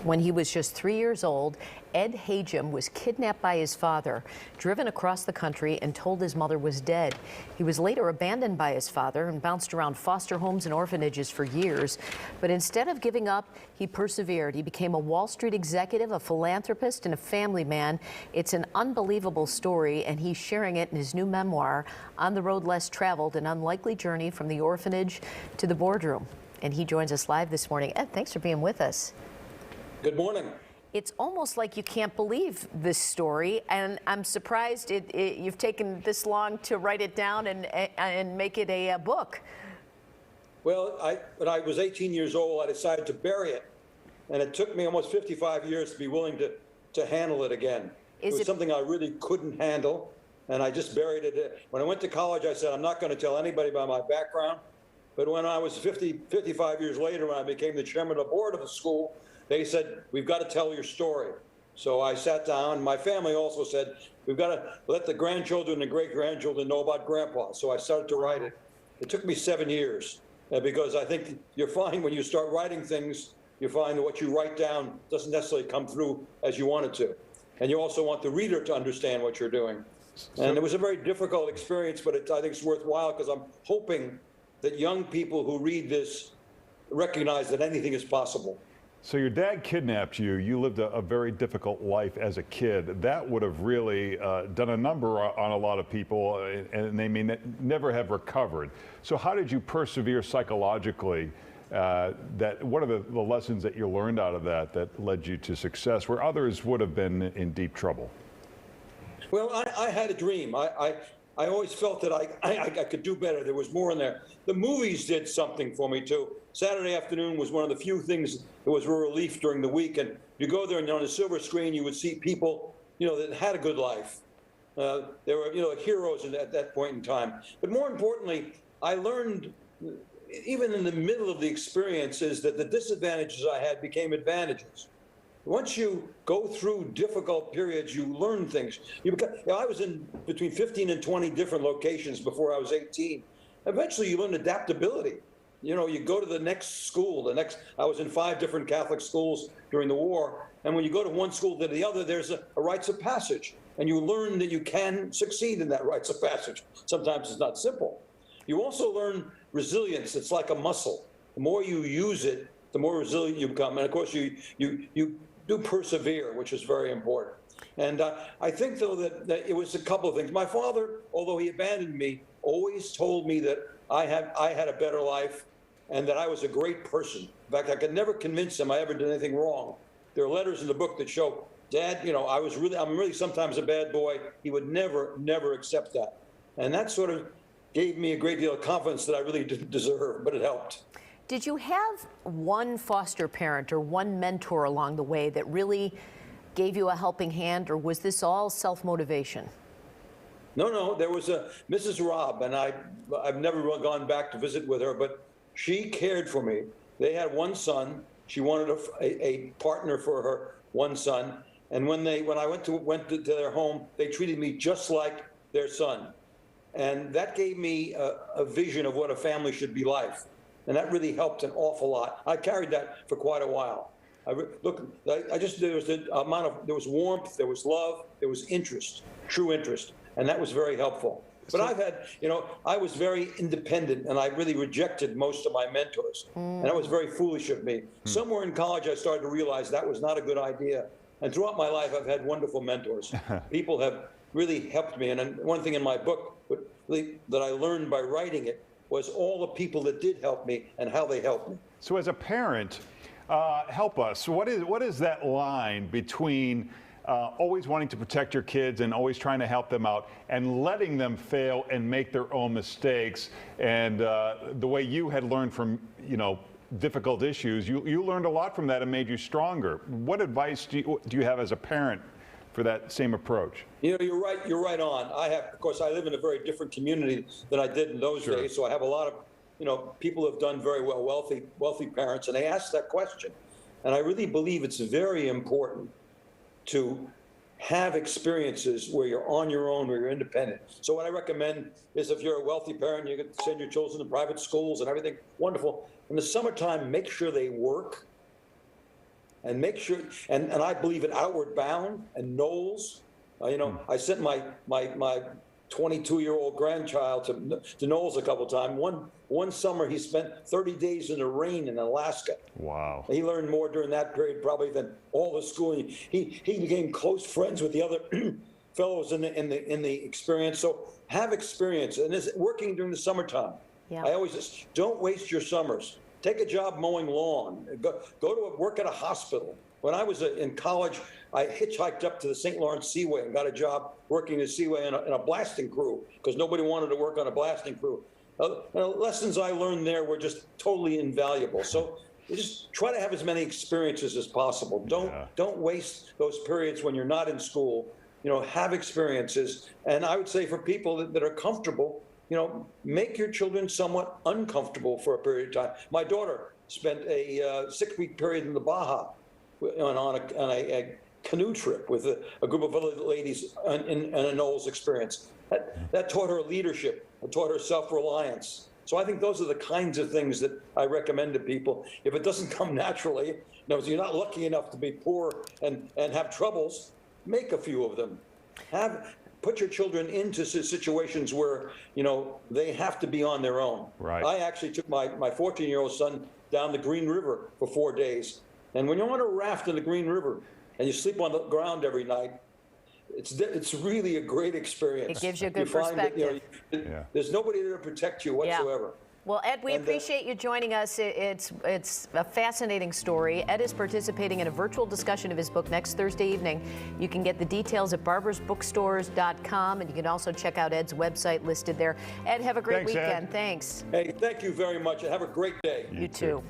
When he was just 3 years old, Ed Hajim was kidnapped by his father, driven across the country, and told his mother was dead. He was later abandoned by his father and bounced around foster homes and orphanages for years. But instead of giving up, he persevered. He became a Wall Street executive, a philanthropist, and a family man. It's an unbelievable story, and he's sharing it in his new memoir, On the Road Less Traveled, An Unlikely Journey from the Orphanage to the Boardroom. And he joins us live this morning. Ed, thanks for being with us. Good morning. It's almost like you can't believe this story, and I'm surprised you've taken this long to write it down and make it a book. Well, when I was 18 years old, I decided to bury it, and it took me almost 55 years to be willing to handle it again. It was something I really couldn't handle, and I just buried it. When I went to college, I said, I'm not going to tell anybody about my background. But when I was 55 years later, when I became the chairman of the board of the school, they said, we've got to tell your story. So I sat down. My family also said, we've got to let the grandchildren and great-grandchildren know about Grandpa. So I started to write it. It took me 7 years because I think you'll find when you start writing things, you find that what you write down doesn't necessarily come through as you want it to. And you also want the reader to understand what you're doing. And it was a very difficult experience, but I think it's worthwhile because I'm hoping that young people who read this recognize that anything is possible. So your dad kidnapped you. You lived a very difficult life as a kid. That would have really done a number on a lot of people, and they may never have recovered. So how did you persevere psychologically? What are the lessons that you learned out of that led you to success, where others would have been in deep trouble? Well, I had a dream. I always felt that I could do better. There was more in there. The movies did something for me, too. Saturday afternoon was one of the few things that was a relief during the week. And you go there, and on the silver screen, you would see people, that had a good life. They were, heroes at that point in time. But more importantly, I learned, even in the middle of the experiences, that the disadvantages I had became advantages. Once you go through difficult periods, you learn things. I was in between 15 and 20 different locations before I was 18. Eventually, you learn adaptability. You go to the next school. I was in 5 different Catholic schools during the war. And when you go to one school to the other, there's a rites of passage. And you learn that you can succeed in that rites of passage. Sometimes it's not simple. You also learn resilience. It's like a muscle. The more you use it, the more resilient you become. And of course, you do persevere, which is very important. And I think, though, that it was a couple of things. My father, although he abandoned me, always told me that I had a better life and that I was a great person. In fact, I could never convince him I ever did anything wrong. There are letters in the book that show, Dad, I'm really sometimes a bad boy. He would never accept that. And that sort of gave me a great deal of confidence that I really didn't deserve, but it helped. Did you have one foster parent or one mentor along the way that really gave you a helping hand, or was this all self-motivation? No, there was a Mrs. Robb, and I've never gone back to visit with her, but she cared for me. They had one son. She wanted a partner for her one son, and when I went to their home, they treated me just like their son, and that gave me a vision of what a family should be like. And that really helped an awful lot. I carried that for quite a while. There was warmth, there was love, there was interest, true interest, and that was very helpful. But I was very independent, and I really rejected most of my mentors, and that was very foolish of me. Somewhere in college, I started to realize that was not a good idea. And throughout my life, I've had wonderful mentors. People have really helped me, and one thing in my book that I learned by writing it was all the people that did help me and how they helped me. So as a parent, help us. What is that line between always wanting to protect your kids and always trying to help them out and letting them fail and make their own mistakes? And the way you had learned from, difficult issues, you learned a lot from that and made you stronger. What advice do you have as a parent for that same approach? You're right on. Of course, I live in a very different community than I did in those days, so I have a lot of, people who have done very well, wealthy parents, and they ask that question. And I really believe it's very important to have experiences where you're on your own, where you're independent. So what I recommend is if you're a wealthy parent, you can send your children to private schools and everything, wonderful. In the summertime, make sure they work and make sure, and I believe in Outward Bound and Knowles. I sent my 22-year-old grandchild to Knowles a couple times. One summer he spent 30 days in the rain in Alaska. Wow. He learned more during that period probably than all the schooling. He became close friends with the other fellows in the experience. So have experience, and this working during the summertime. Yeah. I always just don't waste your summers. Take a job mowing lawn. Go to work at a hospital. When I was in college, I hitchhiked up to the St. Lawrence Seaway and got a job working the Seaway in a blasting crew because nobody wanted to work on a blasting crew. Lessons I learned there were just totally invaluable. So you just try to have as many experiences as possible. Don't waste those periods when you're not in school. Have experiences. And I would say for people that are comfortable, make your children somewhat uncomfortable for a period of time. My daughter spent a 6-week period in the Baja on a canoe trip with a group of other ladies in a Knowles experience. That taught her leadership. It taught her self-reliance. So I think those are the kinds of things that I recommend to people. If it doesn't come naturally, if you're not lucky enough to be poor and have troubles, make a few of them. Put your children into situations where, they have to be on their own. Right. I actually took my 14-year-old son down the Green River for 4 days. And when you're on a raft in the Green River and you sleep on the ground every night, it's really a great experience. It gives you a good find perspective. That, there's nobody there to protect you whatsoever. Well, Ed, we And, appreciate you joining us. It's a fascinating story. Ed is participating in a virtual discussion of his book next Thursday evening. You can get the details at barbersbookstores.com, and you can also check out Ed's website listed there. Ed, have a great Thanks, Ed. weekend. Thanks. Hey, thank you very much, and have a great day. You too.